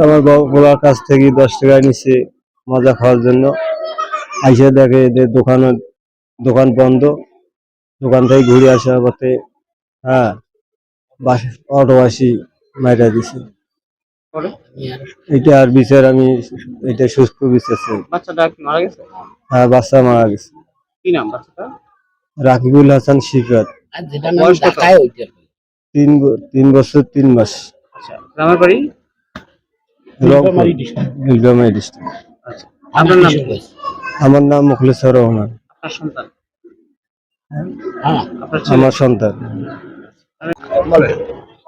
আমার বলার কাছ থেকে 10 টাকা নিচ্ছে মজা খাওয়ার জন্য। আইসা দেখে এদের দোকান বন্ধ। দোকান থেকে ঘুরে আসার পথে হ্যাঁ অটোবাসী মাইরা দিছে। এটা আর বিচার আমি এটা সুস্থ বিচার চাই। বাচ্চাটা কি মারা গেছে? হ্যাঁ, বাচ্চা মারা গেছে। কি নাম বাচ্চাটা? রাকিবুল হাসান শিকদার। বয়স কত? 3 বছর 3 মাস। আচ্ছা, গ্রামের বাড়ি? নীলফামারী ডিস্ট্রিক্ট। আচ্ছা, আপনার নাম কি? আমার নাম মুখলেছুর রহমান। আপনার সন্তান? আমার সন্তান।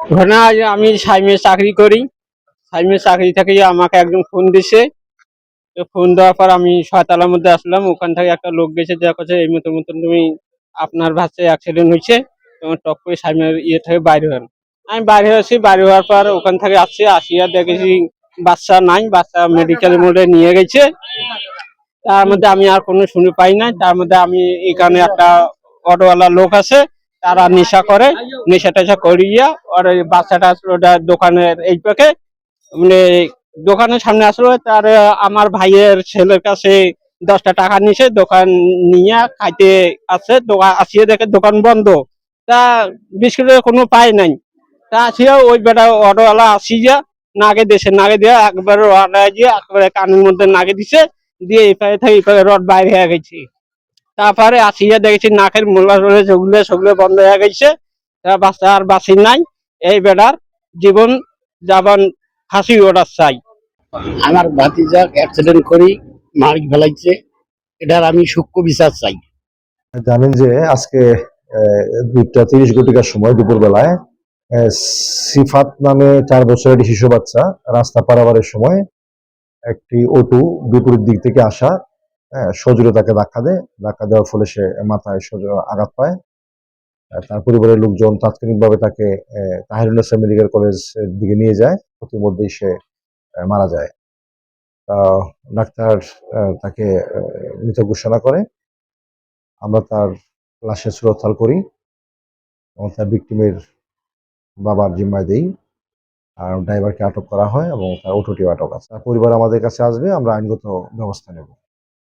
ঘটনা আমি সাইমের চাকরি করি। সাইমের চাকরি থেকে আমাকে একজন ফোন দিছে। ফোন দেওয়ার পর আমি 6তলার মধ্যে আসলাম। ওখান থেকে একটা লোক গেছে, যা কাছে এই মতো তুমি আপনার বাচ্চায় অ্যাক্সিডেন্ট হয়েছে, তোমার টপ করে সাইমের ইয়ে থেকে বাইরে হন। আমি বাইরে আসি, বাইরে হওয়ার পর ওখান থেকে আসিয়া দেখেছি বাচ্চা নাই, বাচ্চা মেডিকেল মোড়ে নিয়ে গেছে। তার মধ্যে আমি আর কোনো শুনে পাই নাই। তার মধ্যে আমি এখানে একটা অটোওয়ালা লোক আছে, তারা নেশা করে, নেশা টেশা করিয়া আর ওই বাচ্চাটা আসলো ওটা দোকানের এই পাকে, মানে দোকানের সামনে আসলো। তার আমার ভাইয়ের ছেলের কাছে 10টা টাকা নিছে, দোকান নিয়ে খাইতে আছে। দোকান আসিয়ে দেখে দোকান বন্ধ। তা বিস্কুটের কোনো পাই নাই। তা আসিয়া ওই বেটা অটোওয়ালা আসিয়া নাগে দেশে নাগে দিয়ে একবারে দিয়ে একবারে কানের মধ্যে নাগে দিছে, দিয়ে এপারে থেকে এপারে রড বাইরে হয়ে গেছে। তারপরে আসিয়া দেখেছি নাকের মোলা সেগুলো সেগুলো বন্ধ হয়ে গেছে। বাচ্চা আর বাঁচি নাই। এই বেটার জীবন যাপন ফাঁসি অর্ডার চাই। আমার ভাতিজা অ্যাক্সিডেন্ট করি মারি ফেলাইছে, এটার আমি সূক্ষ্ম বিচার চাই। জানেন যে আজকে 2টা 30 ঘটিকার সময় দুপুর বেলায় সিফাত নামে 4 বছরের শিশু বাচ্চা রাস্তা পারাবারের সময় একটি অটো বিপরীত দিক থেকে আসা সজোরে তাকে ধাক্কা দেয়। ধাক্কা দেওয়ার ফলে সে মাথায় আঘাত পায়। তার পরিবারের লোকজন তাৎক্ষণিকভাবে তাকে তাহিরুন্নেসা মেডিকেল কলেজ দিকে নিয়ে যায়। প্রতিমধ্যেই সে মারা যায়। ডাক্তার তাকে মৃত ঘোষণা করে। আমরা তার লাশের সুরতহাল করি এবং তার ভিকটিমের বাবার জিম্মায় দেই। আর ড্রাইভারকে আটক করা হয় এবং তার অটোটিও আটক আছে। তার পরিবার আমাদের কাছে আসবে, আমরা আইনগত ব্যবস্থা নেব।